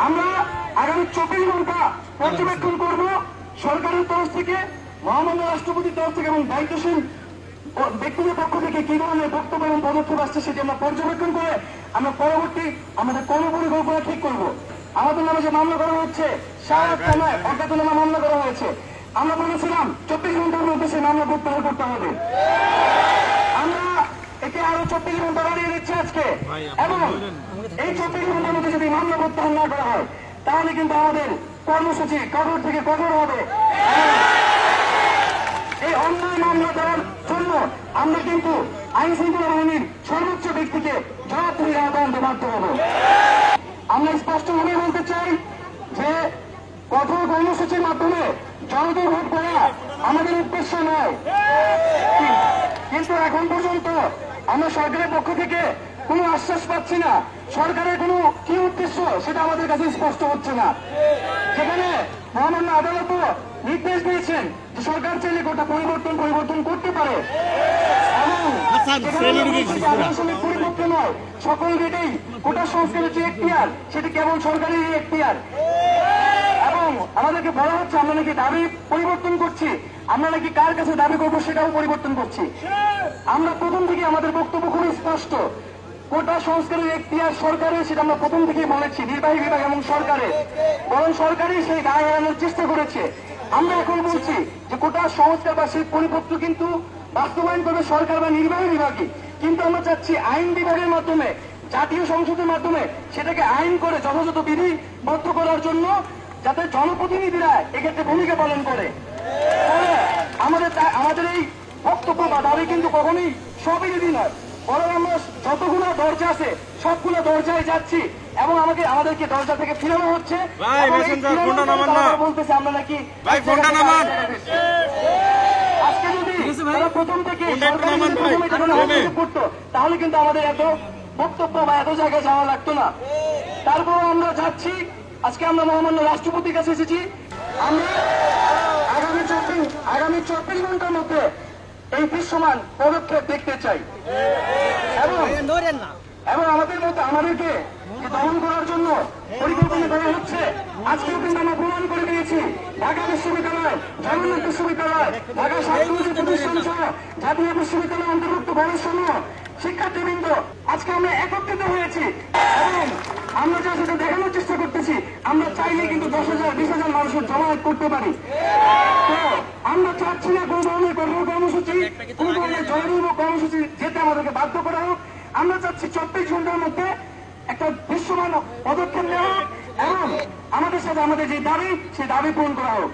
আমরা আগামী 24 ঘন্টা পর্যবেক্ষণ করব সরকারের তরফ থেকে, মহামান্য রাষ্ট্রপতির তরফ থেকে এবং দায়িত্বশীল ব্যক্তিদের পক্ষ থেকে কি ধরনের বক্তব্য এবং পদক্ষেপ আসছে সেটি আমরা পর্যবেক্ষণ করে আমরা পরবর্তী আমাদের কর্মপরিকল্পনা ঠিক করব। আমাদের নামে যে মামলা করা হচ্ছে শাহাদাত অজ্ঞাতনামা মামলা করা হয়েছে, আমরা বলেছিলাম 24 ঘন্টার মধ্যে সেই মামলা প্রত্যাহার করতে হবে। আমরা একে আরো 24 ঘন্টা বাড়িয়ে দিচ্ছি আজকে, এবং এই 24 ঘন্টার মধ্যে যদি মামলা প্রত্যাহার না করা হয় তাহলে কিন্তু আমাদের কর্মসূচি কঠোর থেকে কঠোর হবে। এই অন্যায় মামলা দেওয়ার জন্য আমরা কিন্তু আইন শৃঙ্খলা বাহিনীর সর্বোচ্চ ব্যক্তিকে জবাবদিহির আওতায় আনতে বাধ্য হব। আমরা স্পষ্টভাবে বলতে চাই যে কঠোর কর্মসূচির মাধ্যমে জনতার ভোট করা আমাদের উদ্দেশ্য নয়, কিন্তু এখন পর্যন্ত আমরা সরকারের পক্ষ থেকে কোনো আশ্বাস পাচ্ছি না। সরকারের কোনো কি উদ্দেশ্য সেটা আমাদের কাছে স্পষ্ট হচ্ছে না। সেখানে মহামান্য আদালতও নির্দেশ দিয়েছেন যে সরকার চাইলে গোটা পরিবর্তন করতে পারে, এবং পরিবর্তন নয়, সকল গেটেই গোটা সংস্কারের যে এখতিয়ার সেটি কেবল সরকারের এখতিয়ার। এবং আমাদেরকে বলা হচ্ছে আমরা নাকি দাবি পরিবর্তন করছি, আমরা নাকি কার কাছে দাবি করবো সেটাও পরিবর্তন করছি। আমরা প্রথম থেকে আমাদের বক্তব্য খুবই স্পষ্ট, কোটা সংস্কারের এখতিয়ার সরকারের, সেটা আমরা প্রথম থেকেই বলেছি, নির্বাহী বিভাগ এবং সরকারের, বরং সরকারই সেই দায় এড়ানোর চেষ্টা করেছে। আমরা এখন বলছি যে কোটা সংস্কার বা সেই পরিপত্র কিন্তু বাস্তবায়ন করবে সরকার বা নির্বাহী বিভাগই, কিন্তু আমরা চাচ্ছি আইন বিভাগের মাধ্যমে, জাতীয় সংসদের মাধ্যমে সেটাকে আইন করে যথাযথ বিধিবদ্ধ করার জন্য, যাতে জনপ্রতিনিধিরা এক্ষেত্রে ভূমিকা পালন করে। আমাদের এই বক্তব্য বা দাবি কিন্তু কখনোই স্ববিরোধী নয়, বরং আমরা যতগুলো দরজা আছে সবগুলো দরজায় যাচ্ছি, এবং আমাদেরকে দরজা থেকে ফিরানো হচ্ছে। বলতেছে আমরা নাকি আজকে যদি তারা প্রথম থেকে করতো তাহলে কিন্তু আমাদের এত বক্তব্য বা এত জায়গায় যাওয়া লাগতো না। তারপর আমরা যাচ্ছি, আজকে আমরা মহামান্য রাষ্ট্রপতির কাছে এসেছি। আমরা আগামী 24 ঘন্টার মধ্যে এই দৃশ্যমান পদক্ষেপ দেখতে চাই, এবং আমাদেরকে দমন করার জন্য পরিকল্পনা করা হচ্ছে। আজকেও কিন্তু আমরা প্রমাণ করে দিয়েছি, ঢাকা বিশ্ববিদ্যালয়, জগন্নাথ বিশ্ববিদ্যালয়, ঢাকা স্বাস্থ্য প্রতিষ্ঠান সহ জাতীয় বিশ্ববিদ্যালয় অন্তর্ভুক্ত গবেষণা শিক্ষার্থীবৃন্দ আজকে আমরা একত্রিত হয়েছি, এবং আমরা যা সেটা দেখানোর চেষ্টা করতেছি। আমরা চাইলে কিন্তু 10,000 20,000 মানুষের জমায়েত করতে পারি। তো আমরা চাচ্ছি না কোন ধরনের কঠোর কর্মসূচি, কোন ধরনের জননির্ভর কর্মসূচি যেতে আমাদেরকে বাধ্য করা হোক। আমরা চাচ্ছি 24 ঘন্টার মধ্যে একটা দৃশ্যমান পদক্ষেপ নেওয়া হোক, এবং আমাদের সাথে আমাদের যে দাবি সেই দাবি পূরণ করা হোক।